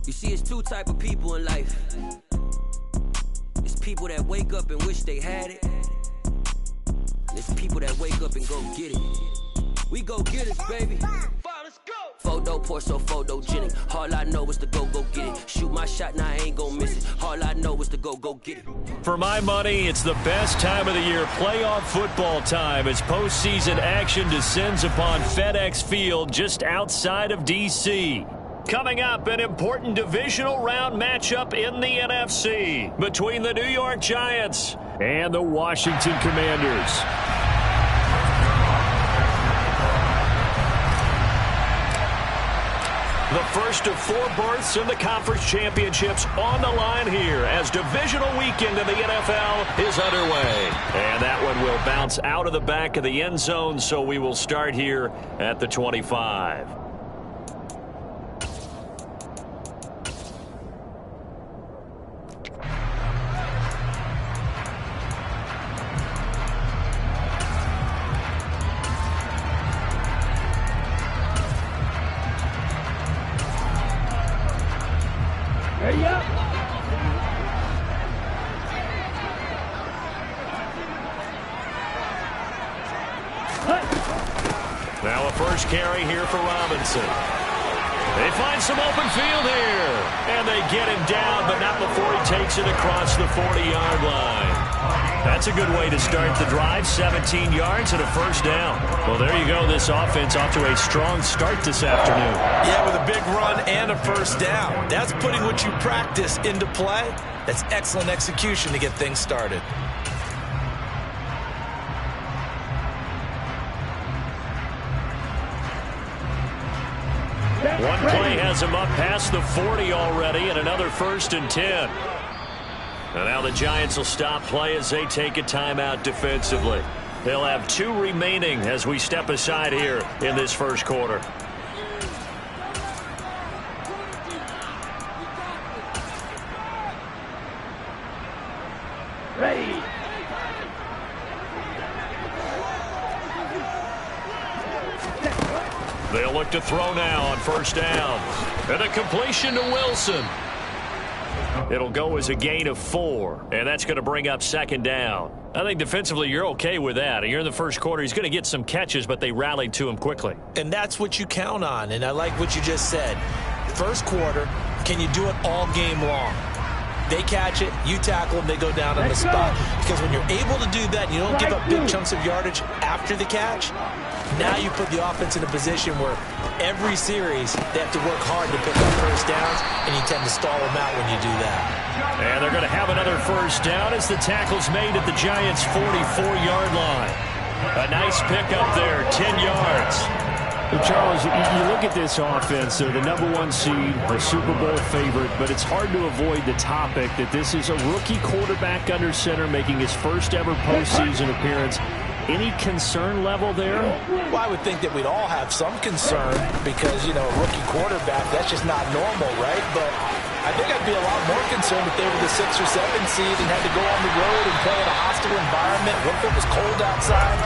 You see, it's two type of people in life. It's people that wake up and wish they had it. And it's people that wake up and go get it. We go get it, baby. Let's go. Photo poor, so photogenic. All I know is to go get it. Shoot my shot, now I ain't gon' miss it. All I know is to go get it. For my money, it's the best time of the year, playoff football time, as postseason action descends upon FedEx Field just outside of D.C. Coming up, an important divisional round matchup in the NFC between the New York Giants and the Washington Commanders. The first of 4 berths in the conference championships on the line here as divisional weekend in the NFL is underway. And that one will bounce out of the back of the end zone, so we will start here at the 25. Now a first carry here for Robinson. They find some open field here. And they get him down, but not before he takes it across the 40-yard line. That's a good way to start the drive. 17 yards and a first down. Well, there you go. This offense off to a strong start this afternoon. Yeah, with a big run and a first down. That's putting what you practice into play. That's excellent execution to get things started. One play has him up past the 40 already, and another 1st and 10. And now the Giants will stop play as they take a timeout defensively. They'll have 2 remaining as we step aside here in this first quarter. Ready. They'll look to throw now on first down. And a completion to Wilson. It'll go as a gain of 4, and that's going to bring up 2nd down. I think defensively you're okay with that. You're in the first quarter. He's going to get some catches, but they rallied to him quickly. And that's what you count on, and I like what you just said. First quarter, can you do it all game long? They catch it, you tackle them, they go down on the spot. Because when you're able to do that, you don't give up big chunks of yardage after the catch. Now you put the offense in a position where every series they have to work hard to pick up first downs, and you tend to stall them out when you do that. And they're going to have another first down as the tackle's made at the Giants' 44-yard line. A nice pickup there, 10 yards. Well, Charles, you look at this offense, they're the #1 seed, a Super Bowl favorite, but it's hard to avoid the topic that this is a rookie quarterback under center making his first ever postseason appearance. Any concern level there? Well, I would think that we'd all have some concern because, you know, a rookie quarterback, that's just not normal, right? But I think I'd be a lot more concerned if they were the 6 or 7 seed and had to go on the road and play in a hostile environment. What if it was cold outside?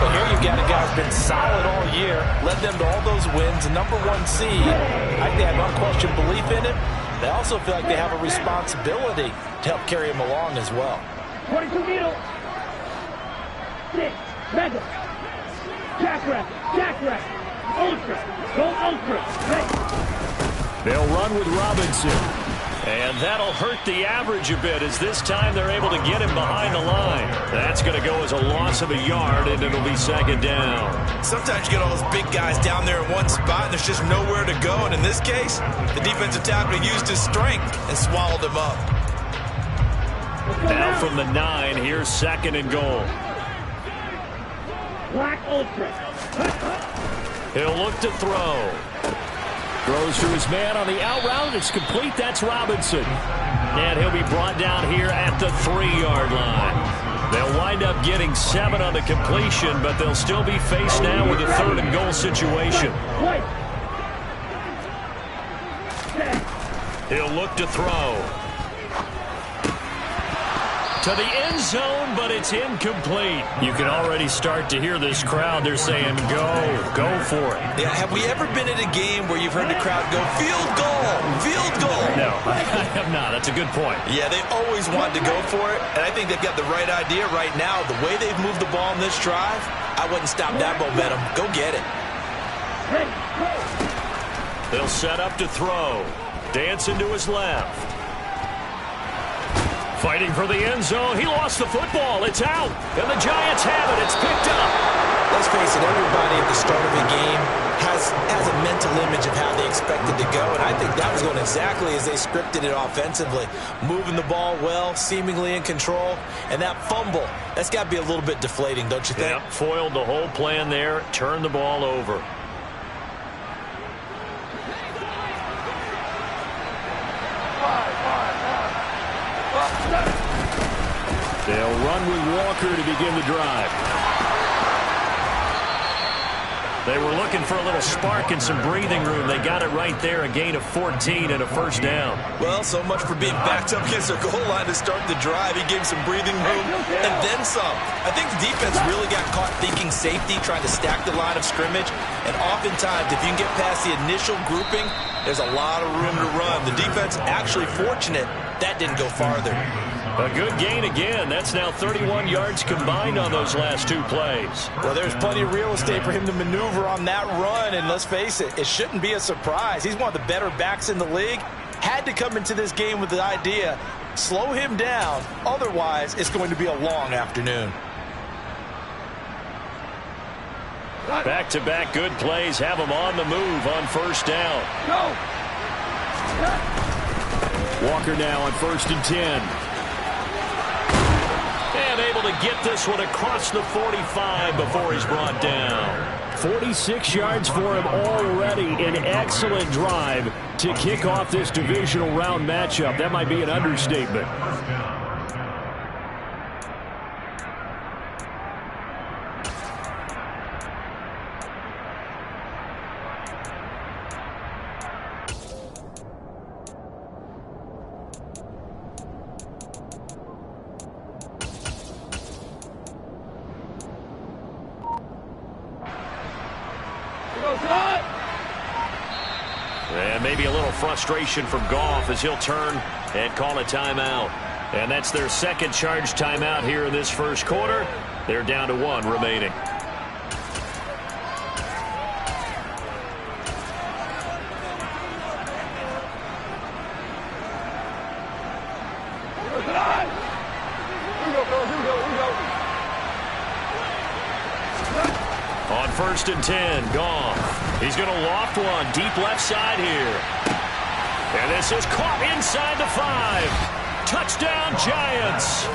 But here you've got a guy who's been solid all year, led them to all those wins, #1 seed. I think they have unquestioned belief in it. They also feel like they have a responsibility to help carry him along as well. 22 needle. 6, mega, jackrabbit, ultra, go ultra, hey. They'll run with Robinson. And that'll hurt the average a bit as this time they're able to get him behind the line. That's going to go as a loss of a yard, and it'll be 2nd down. Sometimes you get all those big guys down there in one spot, and there's just nowhere to go. And in this case, the defensive tackle used his strength and swallowed him up. Now from the 9, here's 2nd and goal. Black ultra. He'll look to throw. Throws to his man on the out route. It's complete. That's Robinson. And he'll be brought down here at the 3-yard line. They'll wind up getting 7 on the completion, but they'll still be faced now with a 3rd and goal situation. He'll look to throw. to the end zone, but it's incomplete. You can already start to hear this crowd. They're saying, go for it. Yeah, have we ever been at a game where you've heard the crowd go, field goal, field goal? No, I have not. That's a good point. Yeah, they always want to go for it, and I think they've got the right idea right now. The way they've moved the ball in this drive, I wouldn't stop that momentum. Go get it. They'll set up to throw. Dancing to his left. Fighting for the end zone. He lost the football. It's out. And the Giants have it. It's picked up. Let's face it, everybody at the start of a game has a mental image of how they expect it to go, and I think that was going exactly as they scripted it offensively. Moving the ball well, seemingly in control, and that fumble, that's got to be a little bit deflating, don't you think? Yeah, foiled the whole plan there. Turned the ball over. They'll run with Walker to begin the drive. They were looking for a little spark and some breathing room. They got it right there, a gain of 14 and a first down. Well, so much for being backed up against their goal line to start the drive. He gave some breathing room and then some. I think the defense really got caught thinking safety, trying to stack the line of scrimmage. And oftentimes, if you can get past the initial grouping, there's a lot of room to run. The defense actually fortunate that didn't go farther. A good gain again. That's now 31 yards combined on those last two plays. Well, there's plenty of real estate for him to maneuver on that run, and let's face it, it shouldn't be a surprise. He's one of the better backs in the league. Had to come into this game with the idea, slow him down, otherwise it's going to be a long afternoon. Back-to-back good plays have him on the move on first down. Walker now on 1st and 10. And able to get this one across the 45 before he's brought down. 46 yards for him already. An excellent drive to kick off this divisional round matchup. That might be an understatement. And maybe a little frustration from Goff as he'll turn and call a timeout. And that's their second charge timeout here in this first quarter. They're down to one remaining. On 1st and 10, Goff. He's going to loft one deep left side here. And this is caught inside the 5. Touchdown, Giants.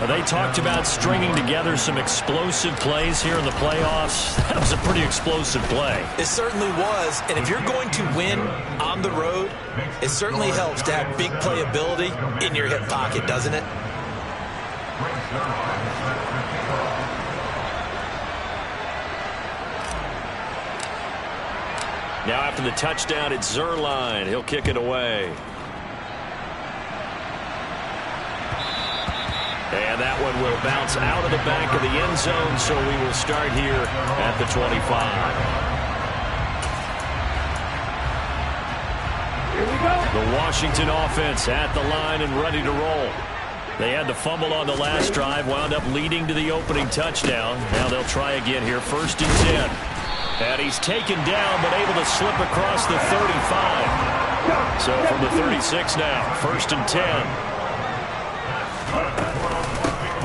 They talked about stringing together some explosive plays here in the playoffs. That was a pretty explosive play. It certainly was. And if you're going to win on the road, it certainly helps to have big playability in your hip pocket, doesn't it? Now after the touchdown, it's Zerline. He'll kick it away. And that one will bounce out of the back of the end zone, so we will start here at the 25. Here we go. The Washington offense at the line and ready to roll. They had the fumble on the last drive, wound up leading to the opening touchdown. Now they'll try again here, 1st and 10. And he's taken down, but able to slip across the 35. So from the 36 now, 1st and 10.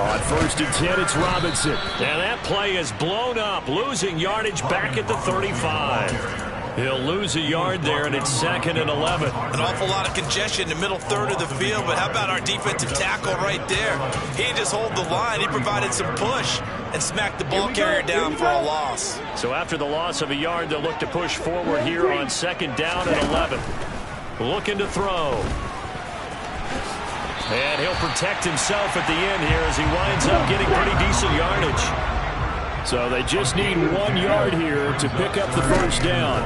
On 1st and 10, it's Robinson. And that play is blown up, losing yardage back at the 35. He'll lose a yard there, and it's 2nd and 11. An awful lot of congestion in the middle third of the field, but how about our defensive tackle right there? He didn't just hold the line. He provided some push and smacked the ball carrier down for a loss. So after the loss of a yard, they'll look to push forward here on 2nd down and 11. Looking to throw. And he'll protect himself at the end here as he winds up getting pretty decent yardage. So they just need 1 yard here to pick up the first down.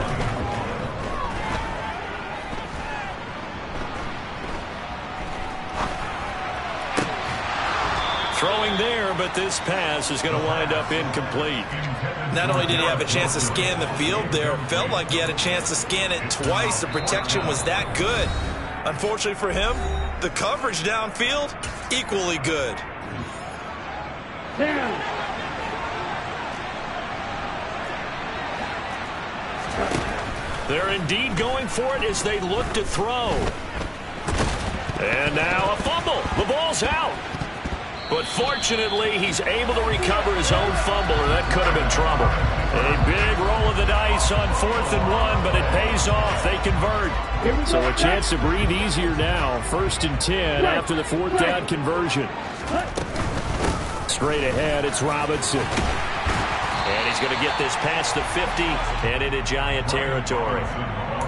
Throwing there, but this pass is going to wind up incomplete. Not only did he have a chance to scan the field there, it felt like he had a chance to scan it twice. The protection was that good. Unfortunately for him, the coverage downfield, equally good. They're indeed going for it as they look to throw. And now a fumble. The ball's out. But fortunately, he's able to recover his own fumble, or that could have been trouble. A big roll of the dice on 4th and 1, but it pays off. They convert. So a chance to breathe easier now. 1st and 10 after the 4th down conversion. Straight ahead, it's Robinson. And he's going to get this past the 50 and into Giant territory.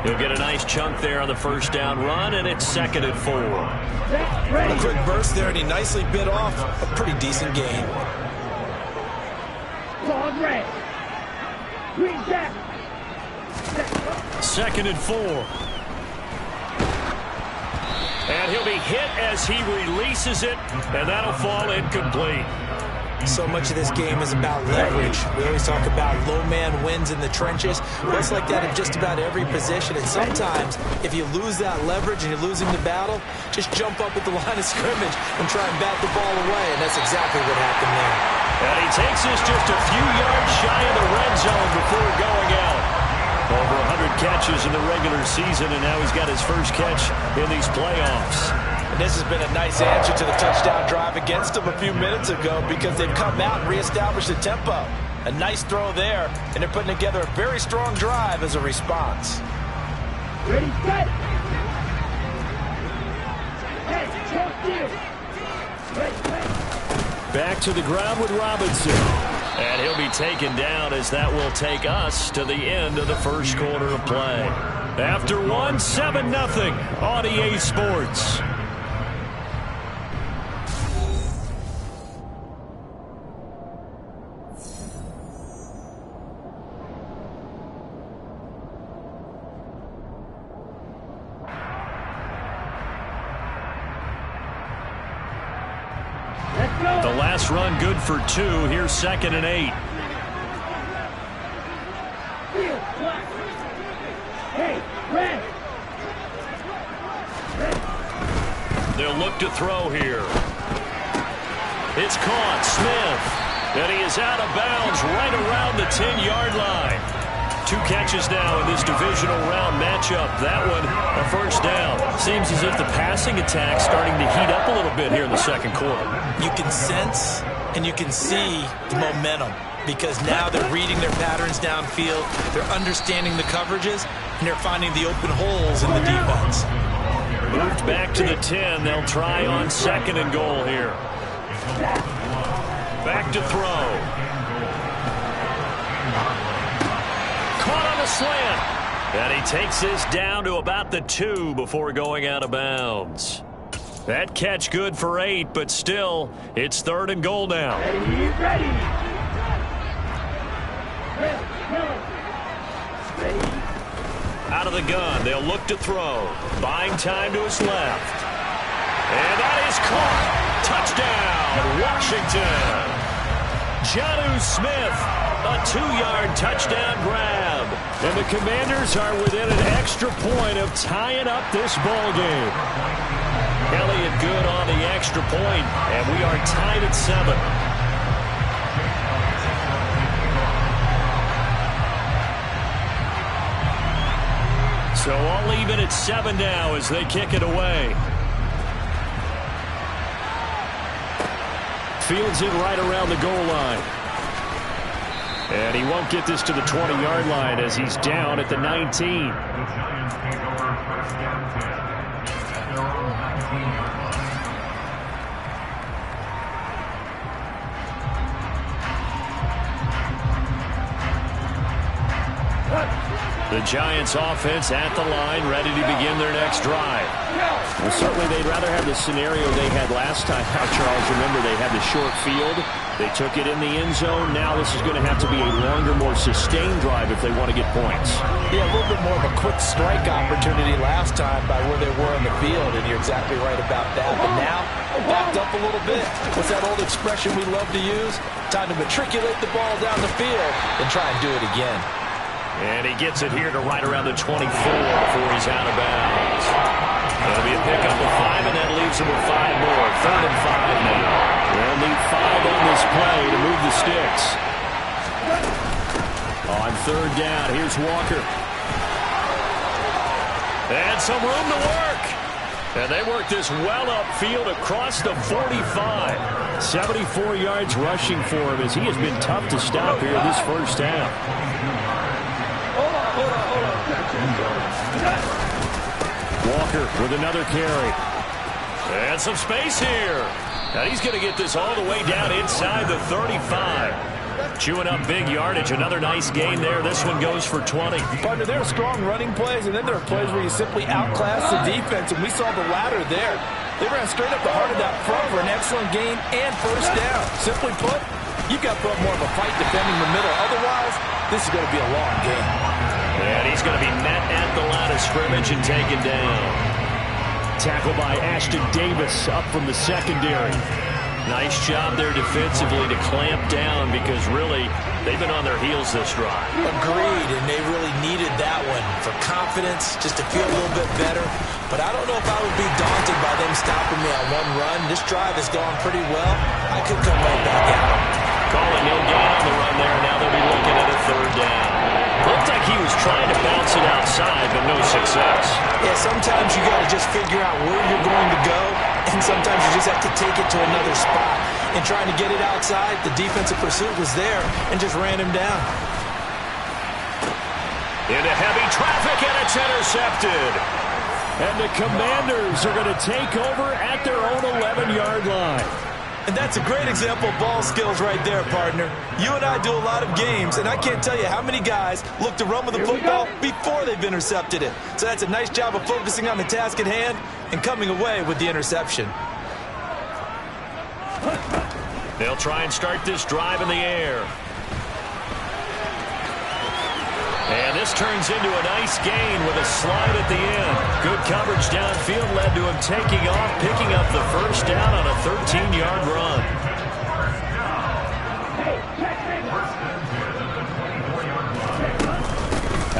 He'll get a nice chunk there on the 1st down run, and it's 2nd and 4. A quick burst there, and he nicely bit off a pretty decent gain. 2nd and 4. And he'll be hit as he releases it, and that'll fall incomplete. So much of this game is about leverage. We always talk about low man wins in the trenches. Well, it's like that in just about every position. And sometimes, if you lose that leverage and you're losing the battle, just jump up at the line of scrimmage and try and bat the ball away. And that's exactly what happened there. And he takes this just a few yards shy of the red zone before going out. Over 100 catches in the regular season, and now he's got his first catch in these playoffs. And this has been a nice answer to the touchdown drive against them a few minutes ago, because they've come out and reestablished the tempo. A nice throw there, and they're putting together a very strong drive as a response. Ready, set. Hey, trust you. Back to the ground with Robinson. And he'll be taken down as that will take us to the end of the first quarter of play. After one, 7-0 on EA Sports. The last run good for 2. Here's 2nd and 8. They'll look to throw here. It's caught. Smith. And he is out of bounds right around the 10-yard line. 2 catches now in this divisional round matchup. That one, a 1st down. Seems as if the passing attack's starting to heat up a little bit here in the second quarter. You can sense and you can see the momentum, because now they're reading their patterns downfield, they're understanding the coverages, and they're finding the open holes in the defense. Moved back to the 10. They'll try on 2nd and goal here. Back to throw. Caught on a slant. And he takes this down to about the 2 before going out of bounds. That catch good for 8, but still, it's 3rd and goal now. Ready. Out of the gun, they'll look to throw. Buying time to his left. And that is caught. Touchdown, Washington. Jonnu Smith, a 2-yard touchdown grab. And the Commanders are within an extra point of tying up this ball game. Elliott good on the extra point, and we are tied at 7. So all even at 7 now as they kick it away. Fields it right around the goal line. And he won't get this to the 20-yard line as he's down at the 19. The Giants offense at the line, ready to begin their next drive. Well, certainly they'd rather have the scenario they had last time out, Charles. Remember, they had the short field. They took it in the end zone. Now this is going to have to be a longer, more sustained drive if they want to get points. Yeah, a little bit more of a quick strike opportunity last time by where they were in the field, and you're exactly right about that. But now, backed up a little bit. What's that old expression we love to use? Time to matriculate the ball down the field and try and do it again. And he gets it here to right around the 24 before he's out of bounds. That'll be a pickup of 5, and that leaves him with 5 more. 3rd and 5 now. They'll need 5 on this play to move the sticks. On 3rd down, here's Walker. And some room to work. And they work this well upfield across the 45. 74 yards rushing for him as he has been tough to stop here this first half. Walker with another carry. And some space here. And he's going to get this all the way down inside the 35. Chewing up big yardage. Another nice gain there. This one goes for 20. Partner, there are strong running plays, and then there are plays where you simply outclass the defense, and we saw the latter there. They ran straight up the heart of that front for an excellent gain and first down. Simply put, you've got to put more of a fight defending the middle. Otherwise, this is going to be a long game. And he's going to be met at the line of scrimmage and taken down. Tackle by Ashton Davis up from the secondary. Nice job there defensively to clamp down because really they've been on their heels this drive. Agreed, and they really needed that one for confidence, just to feel a little bit better. But I don't know if I would be daunted by them stopping me on one run. This drive has gone pretty well. I could come right back out. Calling no gain on the run there. Now they'll be looking at a 3rd down. Looked like he was trying to bounce it outside, but no success. Yeah, sometimes you got to just figure out where you're going to go, and sometimes you just have to take it to another spot. And trying to get it outside, the defensive pursuit was there and just ran him down. Into heavy traffic, and it's intercepted. And the Commanders are going to take over at their own 11-yard line. And that's a great example of ball skills right there, partner. You and I do a lot of games, and I can't tell you how many guys look to run with the football before they've intercepted it. So that's a nice job of focusing on the task at hand and coming away with the interception. They'll try and start this drive in the air. And this turns into a nice gain with a slide at the end. Good coverage downfield led to him taking off, picking up the first down on a 13-yard run.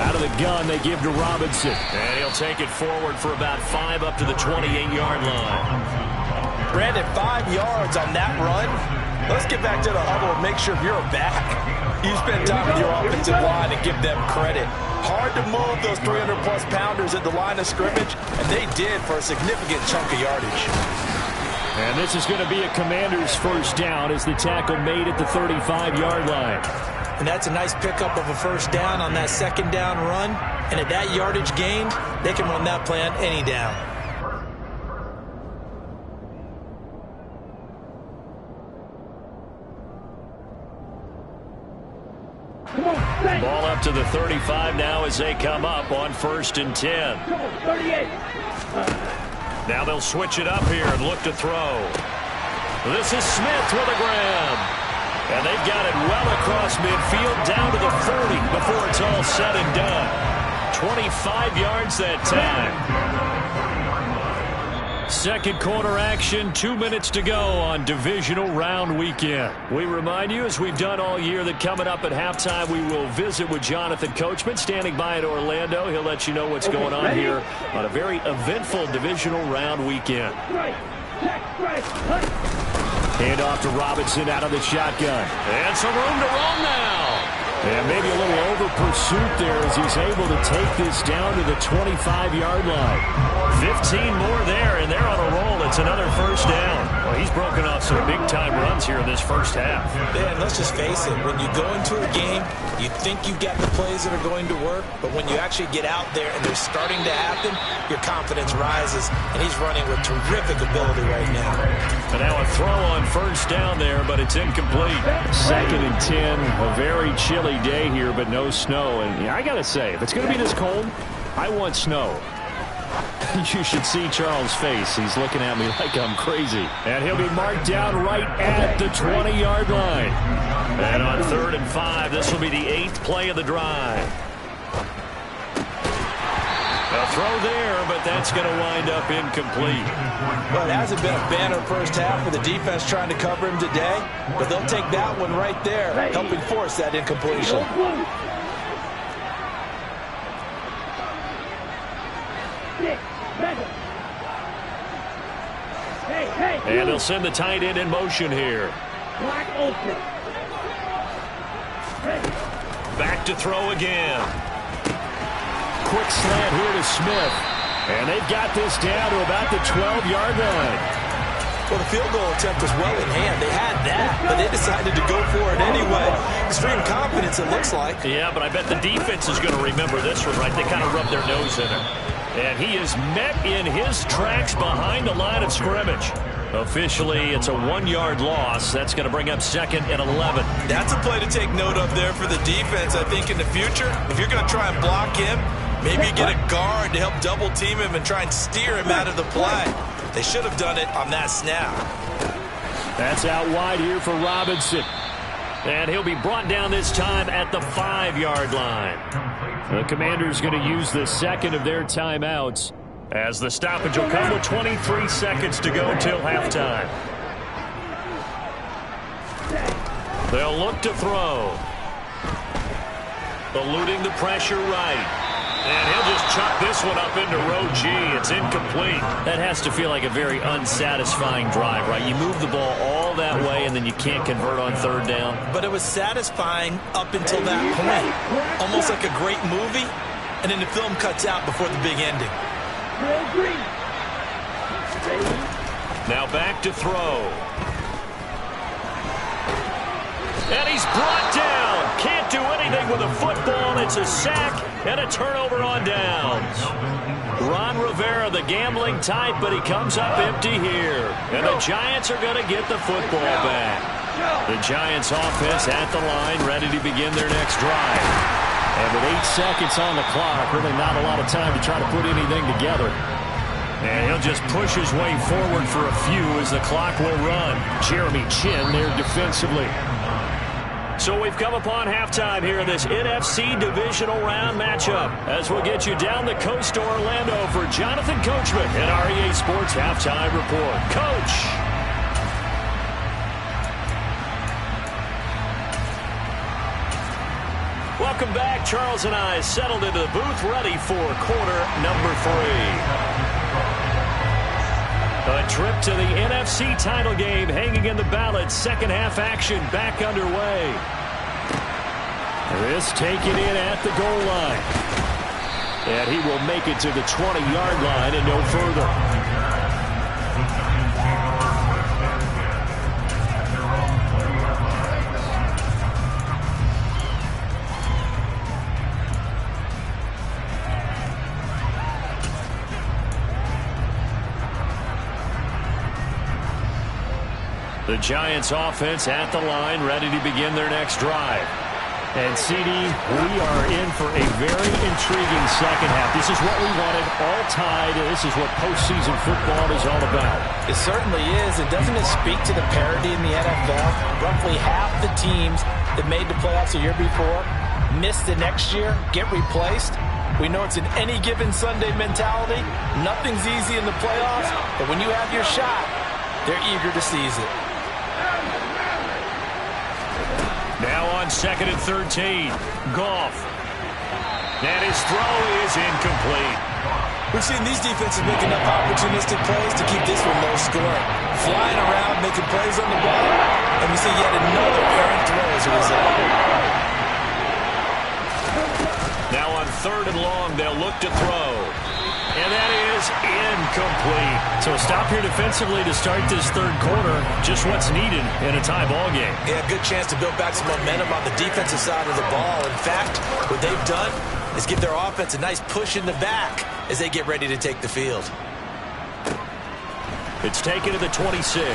Out of the gun, they give to Robinson. And he'll take it forward for about 5 up to the 28-yard line. Brandon, 5 yards on that run. Let's get back to the huddle and make sure you're back. You spend time with your offensive line and give them credit. Hard to move those 300-plus pounders at the line of scrimmage, and they did for a significant chunk of yardage. And this is going to be a Commander's first down as the tackle made at the 35-yard line. And that's a nice pickup of a first down on that 2nd down run. And at that yardage gained, they can run that play on any down. Ball up to the 35 now as they come up on 1st and 10. Now they'll switch it up here and look to throw. This is Smith with a grab. And they've got it well across midfield down to the 40 before it's all said and done. 25 yards that time. Second quarter action, 2 minutes to go on divisional round weekend. We remind you, as we've done all year, that coming up at halftime, we will visit with Jonathan Coachman, standing by in Orlando. He'll let you know what's going on here on a very eventful divisional round weekend. Hand off to Robinson out of the shotgun. And some room to roam now. And maybe a little over pursuit there as he's able to take this down to the 25-yard line. 15 more there, and they're on a roll. It's another first down. Well, he's broken off some big-time runs here in this first half. Yeah, and let's just face it. When you go into a game, you think you've got the plays that are going to work, but when you actually get out there and they're starting to happen, your confidence rises, and he's running with terrific ability right now. And now a throw on first down there, but it's incomplete. 2nd and 10. A very chilly day here, but no snow. And I got to say, if it's going to be this cold, I want snow. You should see Charles' face. He's looking at me like I'm crazy. And he'll be marked down right at the 20-yard line. And on 3rd and 5, this will be the 8th play of the drive. A throw there, but that's going to wind up incomplete. Well, it hasn't been a banner first half with the defense trying to cover him today, but they'll take that one right there, helping force that incompletion. And they'll send the tight end in motion here. Back to throw again. Quick slant here to Smith. And they've got this down to about the 12-yard line. Well, the field goal attempt was well in hand. They had that, but they decided to go for it anyway. Extreme confidence, it looks like. Yeah, but I bet the defense is going to remember this one, right? They kind of rubbed their nose in it. And he is met in his tracks behind the line of scrimmage. Officially, it's a 1-yard loss. That's going to bring up 2nd and 11. That's a play to take note of there for the defense, I think, in the future. If you're going to try and block him, maybe you get a guard to help double-team him and try and steer him out of the play. They should have done it on that snap. That's out wide here for Robinson. And he'll be brought down this time at the 5-yard line. The Commanders going to use the 2nd of their timeouts, as the stoppage will come with 23 seconds to go until halftime. They'll look to throw. Eluding the pressure right. And he'll just chuck this one up into row G. It's incomplete. That has to feel like a very unsatisfying drive, right? You move the ball all that way, and then you can't convert on 3rd down. But it was satisfying up until that point. Almost like a great movie, and then the film cuts out before the big ending. Now back to throw. And he's brought down. Can't do anything with a football. It's a sack and a turnover on downs. Ron Rivera, the gambling type, but he comes up empty here. And the Giants are going to get the football back. The Giants offense at the line, ready to begin their next drive. And with 8 seconds on the clock, really not a lot of time to try to put anything together. And he'll just push his way forward for a few as the clock will run. Jeremy Chin there defensively. So we've come upon halftime here in this NFC divisional round matchup as we'll get you down the coast to Orlando for Jonathan Coachman and our EA Sports Halftime Report. Coach! Welcome back. Charles and I settled into the booth ready for quarter number 3. A trip to the NFC title game hanging in the balance. Second half action back underway. This taken in at the goal line. And he will make it to the 20-yard line and no further. The Giants offense at the line, ready to begin their next drive. And, CD, we are in for a very intriguing second half. This is what we wanted, all tied. This is what postseason football is all about. It certainly is. And doesn't it speak to the parity in the NFL? Roughly half the teams that made the playoffs the year before miss the next year, get replaced. We know it's an any given Sunday mentality. Nothing's easy in the playoffs, but when you have your shot, they're eager to seize it. Now on 2nd and 13. Goff. And his throw is incomplete. We've seen these defenses make enough opportunistic plays to keep this one low scoring. Flying around, making plays on the ball, and we see yet another errant throw as a result. Now on 3rd and long, they'll look to throw. And that is incomplete. So a stop here defensively to start this 3rd quarter. Just what's needed in a tie ball game. Yeah, good chance to build back some momentum on the defensive side of the ball. In fact, what they've done is give their offense a nice push in the back as they get ready to take the field. It's taken to the 26.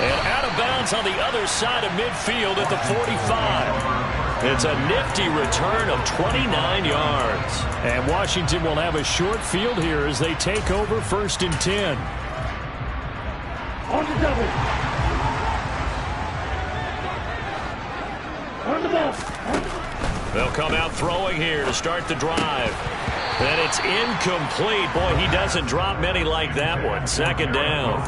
And out of bounds on the other side of midfield at the 45. It's a nifty return of 29 yards. And Washington will have a short field here as they take over 1st and 10. On the double. On the ball. They'll come out throwing here to start the drive. And it's incomplete. Boy, he doesn't drop many like that one. 2nd down.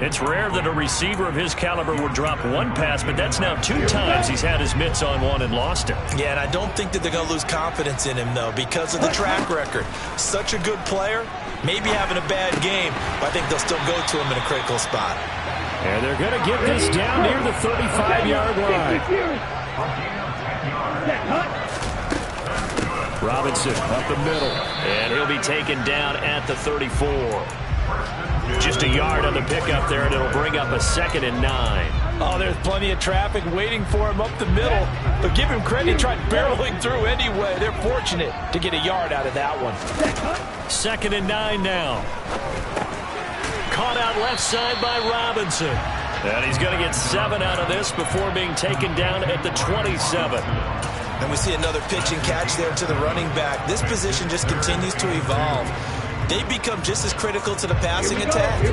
It's rare that a receiver of his caliber would drop one pass, but that's now 2 times he's had his mitts on one and lost it. Yeah, and I don't think that they're going to lose confidence in him, though, because of the track record. Such a good player, maybe having a bad game, but I think they'll still go to him in a critical spot. And they're going to get this down near the 35-yard line. Robinson up the middle. And he'll be taken down at the 34. Just a yard on the pickup there, and it'll bring up a 2nd and 9. Oh, there's plenty of traffic waiting for him up the middle. But give him credit, he tried barreling through anyway. They're fortunate to get a yard out of that one. 2nd and 9 now. Caught out left side by Robinson. And he's going to get 7 out of this before being taken down at the 27. And we see another pitch and catch there to the running back. This position just continues to evolve. They become just as critical to the passing attack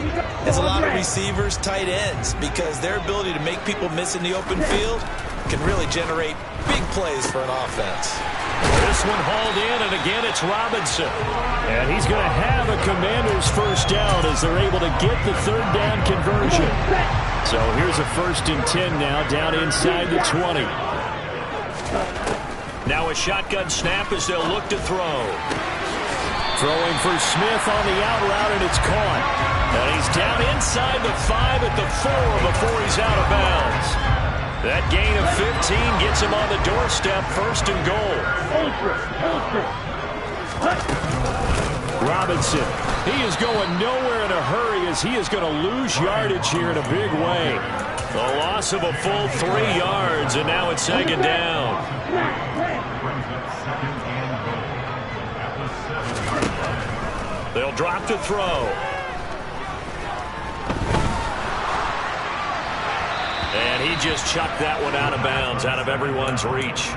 as a lot of receivers, tight ends, because their ability to make people miss in the open field can really generate big plays for an offense. This one hauled in, and again it's Robinson. And he's going to have a Commander's 1st down as they're able to get the 3rd down conversion. So here's a 1st and 10 now down inside the 20. Now a shotgun snap as they'll look to throw. Throwing for Smith on the out route, and it's caught. And he's down inside the 5 at the 4 before he's out of bounds. That gain of 15 gets him on the doorstep, 1st and goal. Robinson, he is going nowhere in a hurry as he is going to lose yardage here in a big way. The loss of a full 3 yards, and now it's 2nd down. They'll drop to throw. And he just chucked that one out of bounds, out of everyone's reach.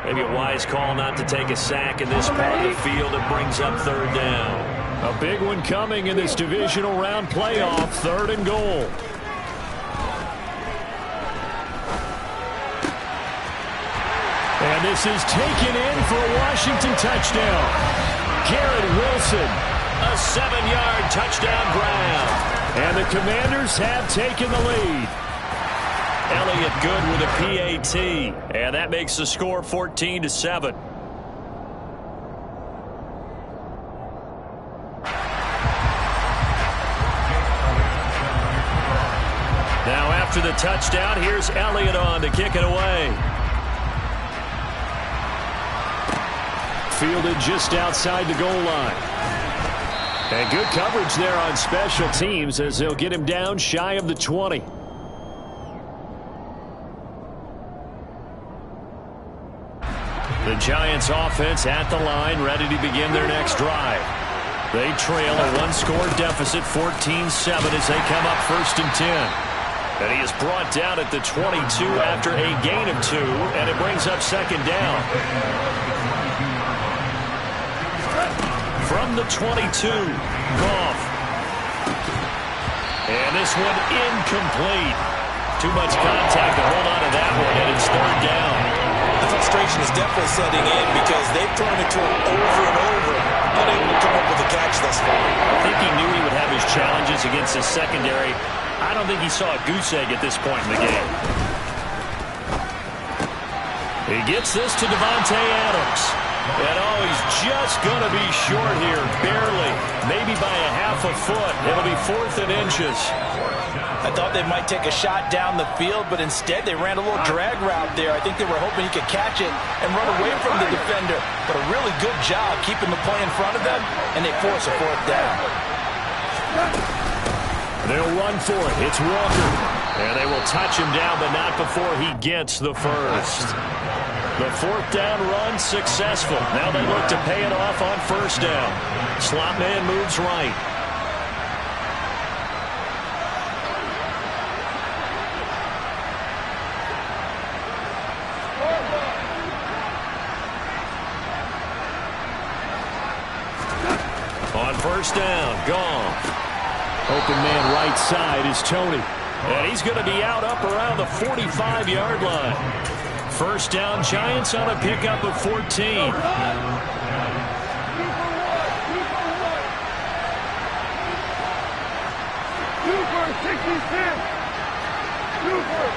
Maybe a wise call not to take a sack in this part of the field. It brings up 3rd down. A big one coming in this divisional round playoff, 3rd and goal. And this is taken in for a Washington touchdown. Garrett Wilson. A 7-yard touchdown grab. And the Commanders have taken the lead. Elliott good with a PAT. And that makes the score 14-7. Now after the touchdown, here's Elliott on to kick it away. Fielded just outside the goal line. And good coverage there on special teams as they'll get him down shy of the 20. The Giants offense at the line, ready to begin their next drive. They trail a 1-score deficit, 14-7 as they come up 1st and 10. And he is brought down at the 22 after a gain of 2, and it brings up 2nd down. From the 22, Goff. And this one incomplete. Too much contact to hold on to that one, and it's 3rd down. The frustration is definitely setting in because they've thrown it to him over and over, unable to come up with a catch thus far. I think he knew he would have his challenges against his secondary. I don't think he saw a goose egg at this point in the game. He gets this to Devontae Adams. And oh, he's just going to be short here, barely, maybe by a half a foot. It'll be 4th and inches. I thought they might take a shot down the field, but instead they ran a little drag route there. I think they were hoping he could catch it and run away from the defender. But a really good job keeping the play in front of them, and they force a 4th down. They'll run for it. It's Walker. And they will touch him down, but not before he gets the first. The fourth down run successful. Now they look to pay it off on first down. Slot man moves right. On first down, gone. Open man right side is Tony. And he's going to be out up around the 45-yard line. First down, Giants on a pickup of 14. 2 for 66. 2 for.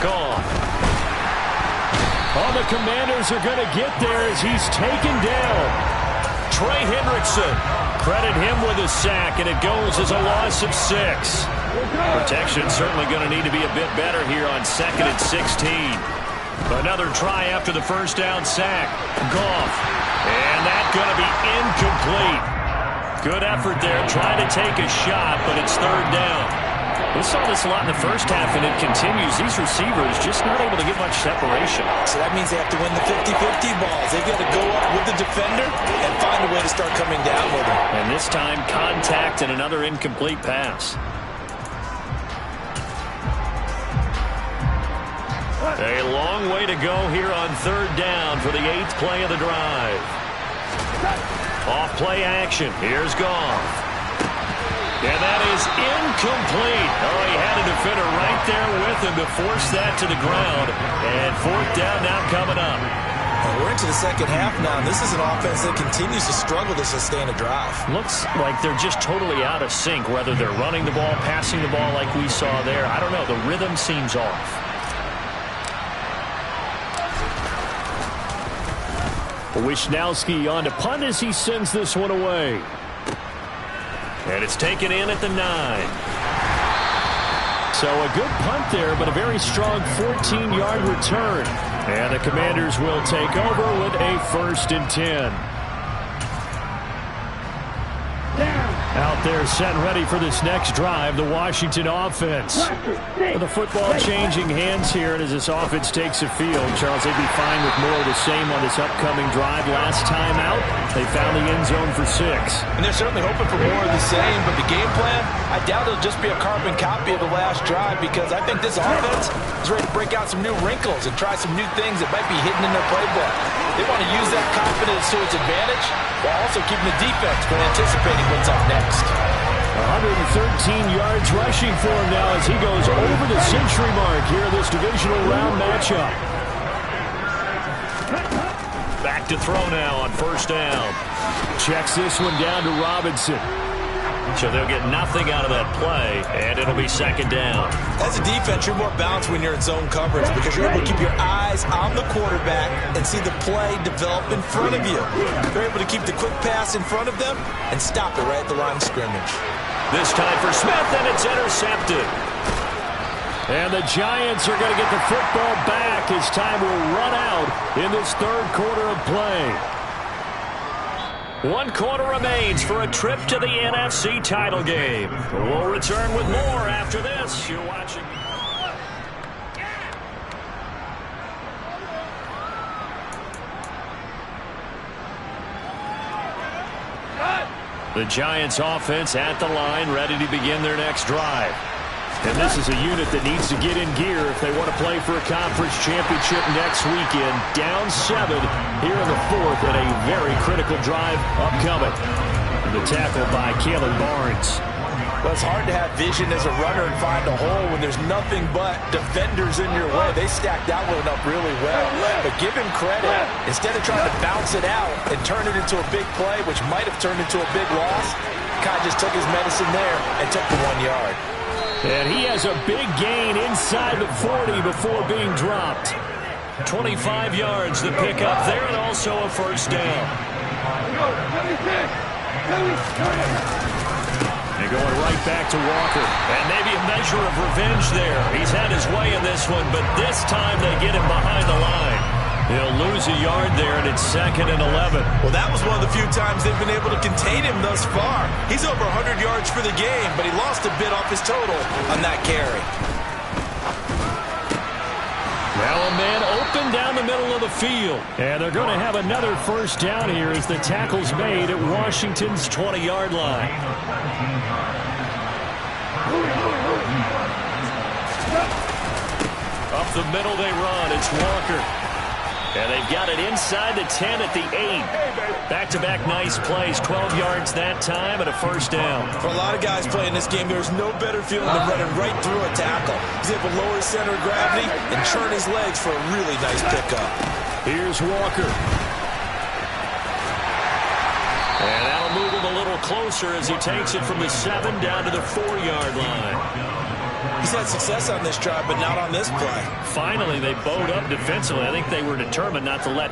Gone. Oh, the Commanders are going to get there as he's taken down. Trey Hendrickson. Credit him with a sack, and it goes as a loss of 6. Protection certainly going to need to be a bit better here on 2nd and 16. Another try after the first down sack. Goff. And that's going to be incomplete. Good effort there, trying to take a shot, but it's third down. We saw this a lot in the first half, and it continues. These receivers just not able to get much separation. So that means they have to win the 50-50 balls. They've got to go up with the defender and find a way to start coming down with him. And this time, contact and another incomplete pass. A long way to go here on third down for the 8th play of the drive. Off play action. Here's Goff. And that is incomplete. Oh, he had a defender right there with him to force that to the ground. And fourth down now coming up. And we're into the second half now, and this is an offense that continues to struggle to sustain a drive. Looks like they're just totally out of sync, whether they're running the ball, passing the ball like we saw there. I don't know. The rhythm seems off. Wisnowski on to punt as he sends this one away. And it's taken in at the 9. So a good punt there, but a very strong 14-yard return. And the Commanders will take over with a 1st and 10. Out there set and ready for this next drive, the Washington offense. With the football changing hands here, and as this offense takes the field, Charles, they'd be fine with more of the same on this upcoming drive. Last time out, they found the end zone for 6. And they're certainly hoping for more of the same, but the game plan, I doubt it'll just be a carbon copy of the last drive, because I think this offense is ready to break out some new wrinkles and try some new things that might be hidden in their playbook. They want to use that confidence to its advantage while also keeping the defense from anticipating what's up next. 113 yards rushing for him now as he goes over the century mark here in this divisional round matchup. Back to throw now on first down. Checks this one down to Robinson. So they'll get nothing out of that play, and it'll be second down. As a defense, you're more balanced when you're in zone coverage because you're able to keep your eyes on the quarterback and see the play develop in front of you. They're able to keep the quick pass in front of them and stop it right at the line of scrimmage. This time for Smith, and it's intercepted. And the Giants are going to get the football back as time will run out in this third quarter of play. 1 quarter remains for a trip to the NFC title game. We'll return with more after this. You're watching. The Giants offense at the line, ready to begin their next drive. And this is a unit that needs to get in gear if they want to play for a conference championship next weekend. Down 7 here in the 4th, and a very critical drive upcoming. The tackle by Caleb Barnes. Well, it's hard to have vision as a runner and find a hole when there's nothing but defenders in your way. They stacked that one up really well. But give him credit. Instead of trying to bounce it out and turn it into a big play, which might have turned into a big loss, Kai just took his medicine there and took the 1 yard. And he has a big gain inside the 40 before being dropped. 25 yards the pickup there, and also a first down. And going right back to Walker. And maybe a measure of revenge there. He's had his way in this one, but this time they get him behind the line. He'll lose a yard there, and it's 2nd and 11. Well, that was one of the few times they've been able to contain him thus far. He's over 100 yards for the game, but he lost a bit off his total on that carry. Now a man open down the middle of the field. And they're going to have another first down here as the tackle's made at Washington's 20-yard line. Up the middle they run. It's Walker. And they've got it inside the 10 at the 8. Back-to-back nice plays. 12 yards that time and a first down. For a lot of guys playing this game, there's no better feeling than running right through a tackle. He's able to lower his center of gravity and turn his legs for a really nice pickup. Here's Walker. And that'll move him a little closer as he takes it from the 7 down to the 4-yard line. He's had success on this drive, but not on this play. Finally, they bowed up defensively. I think they were determined not to let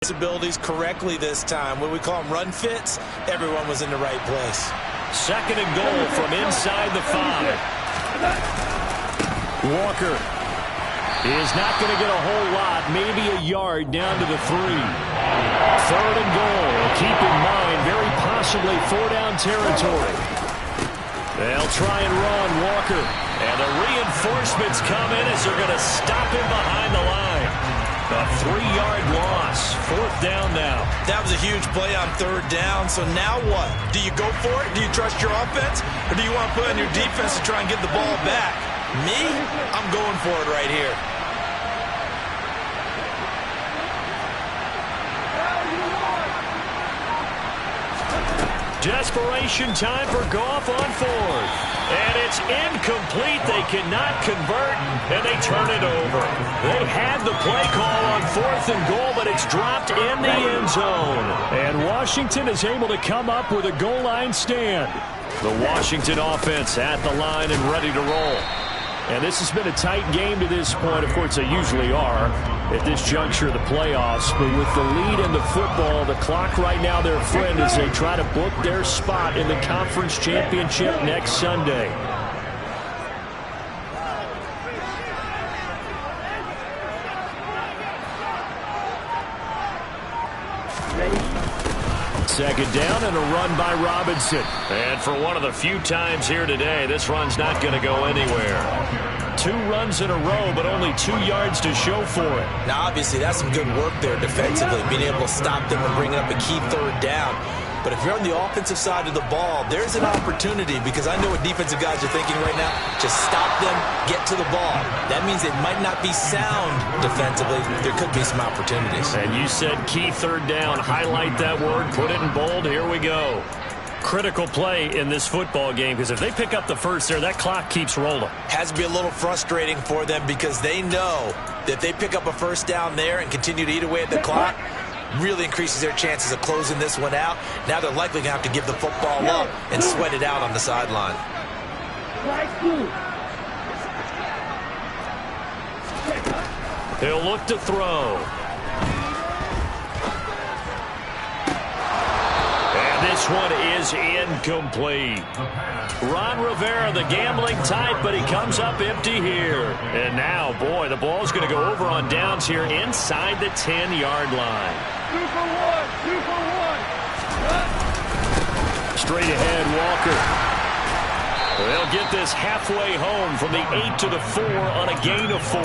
his abilities correctly this time. What we call them run fits, everyone was in the right place. 2nd and goal from inside the 5. Walker is not going to get a whole lot, maybe a yard down to the 3. 3rd and goal. Keep in mind, very possibly 4-down territory. They'll try and run Walker. And the reinforcements come in as they're going to stop him behind the line. A 3-yard loss. 4th down now. That was a huge play on 3rd down. So now what? Do you go for it? Do you trust your offense? Or do you want to put on your defense to try and get the ball back? Me? I'm going for it right here. Desperation time for Goff on 4th. And it's incomplete. They cannot convert, and they turn it over. They had the play call on 4th and goal, but it's dropped in the end zone. And Washington is able to come up with a goal line stand. The Washington offense at the line and ready to roll. And this has been a tight game to this point. Of course, they usually are at this juncture of the playoffs. But with the lead in the football, the clock right now their friend as they try to book their spot in the conference championship next Sunday. Second down and a run by Robinson. And for one of the few times here today, this run's not going to go anywhere. 2 runs in a row, but only 2 yards to show for it. Now, obviously, that's some good work there defensively, being able to stop them and bringing up a key 3rd down. But if you're on the offensive side of the ball, there's an opportunity because I know what defensive guys are thinking right now. Just stop them, get to the ball. That means it might not be sound defensively. There could be some opportunities. And you said key 3rd down. Highlight that word. Put it in bold. Here we go. Critical play in this football game because if they pick up the first there, that clock keeps rolling. Has to be a little frustrating for them because they know that if they pick up a first down there and continue to eat away at the clock, really increases their chances of closing this one out. Now they're likely going to have to give the football up and sweat it out on the sideline. He'll look to throw. And this one is incomplete. Ron Rivera, the gambling type, but he comes up empty here. And now, boy, the ball's going to go over on downs here inside the 10-yard line. 2 for 1, 2 for 1. Straight ahead, Walker. They'll get this halfway home from the 8 to the 4 on a gain of 4.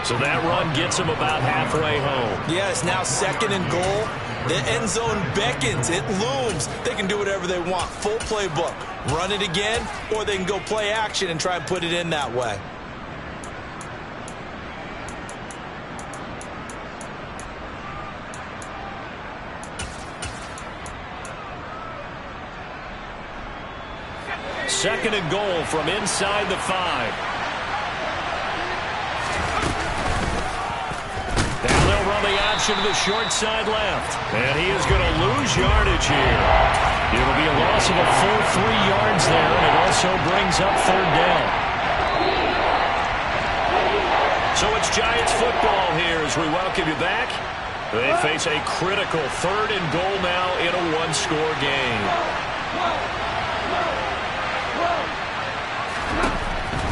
So that run gets them about halfway home. Yeah, it's now 2nd and goal. The end zone beckons. It looms. They can do whatever they want. Full playbook. Run it again, or they can go play action and try and put it in that way. Second and goal from inside the 5. Now they'll run the option to the short side left. And he is going to lose yardage here. It'll be a loss of a full 3 yards there, and it also brings up 3rd down. So it's Giants football here as we welcome you back. They face a critical 3rd and goal now in a 1-score game.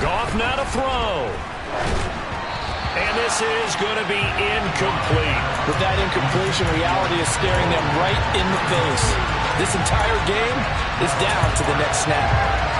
Goff now to throw. And this is going to be incomplete. With that incompletion, reality is staring them right in the face. This entire game is down to the next snap.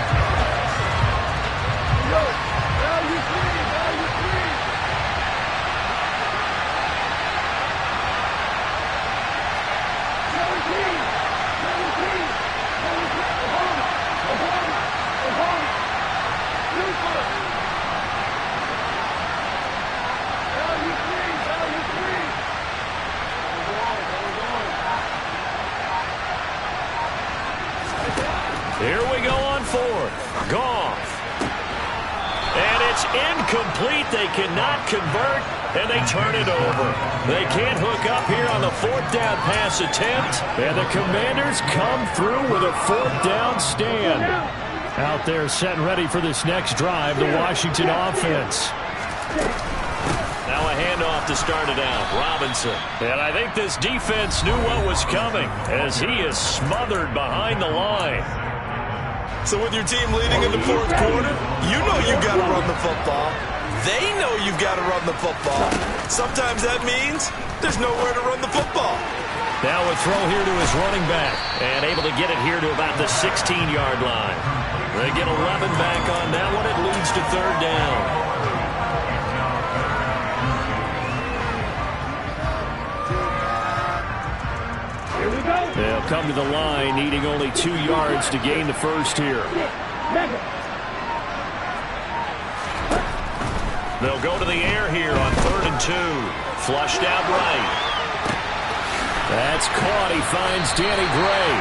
Here we go on fourth. Goff. And it's incomplete. They cannot convert, and they turn it over. They can't hook up here on the fourth down pass attempt. And the Commanders come through with a fourth down stand. Out there set and ready for this next drive, the Washington offense. Now a handoff to start it out. Robinson. And I think this defense knew what was coming as he is smothered behind the line. So with your team leading in the fourth quarter, you know you've got to run the football. They know you've got to run the football. Sometimes that means there's nowhere to run the football. Now a throw here to his running back. And able to get it here to about the 16-yard line. They get 11 back on that one. It leads to third down. They'll come to the line, needing only 2 yards to gain the first here. They'll go to the air here on 3rd and 2. Flushed out right. That's caught. He finds Danny Gray.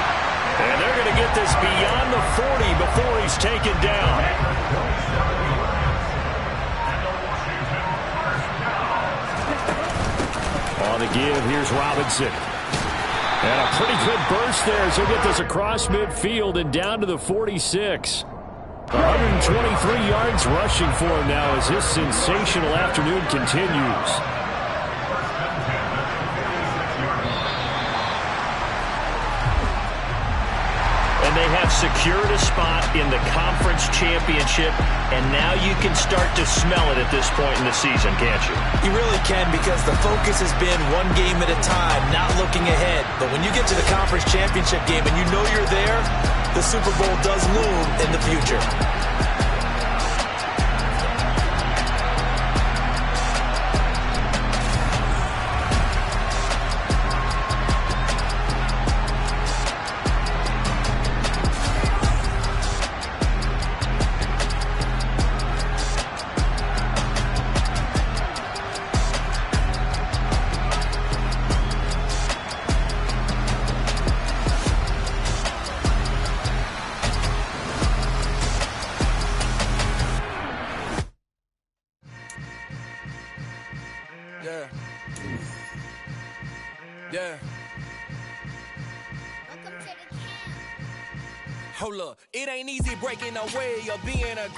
And they're going to get this beyond the 40 before he's taken down. On the give, here's Robinson. And a pretty good burst there as he'll get this across midfield and down to the 46. 123 yards rushing for him now as his sensational afternoon continues. And they have secured a spot in the conference championship, and now you can start to smell it at this point in the season, can't you? You really can, because the focus has been one game at a time, not looking ahead. But when you get to the conference championship game and you know you're there, the Super Bowl does loom in the future. Yeah. Hold up, it ain't easy breaking away or being a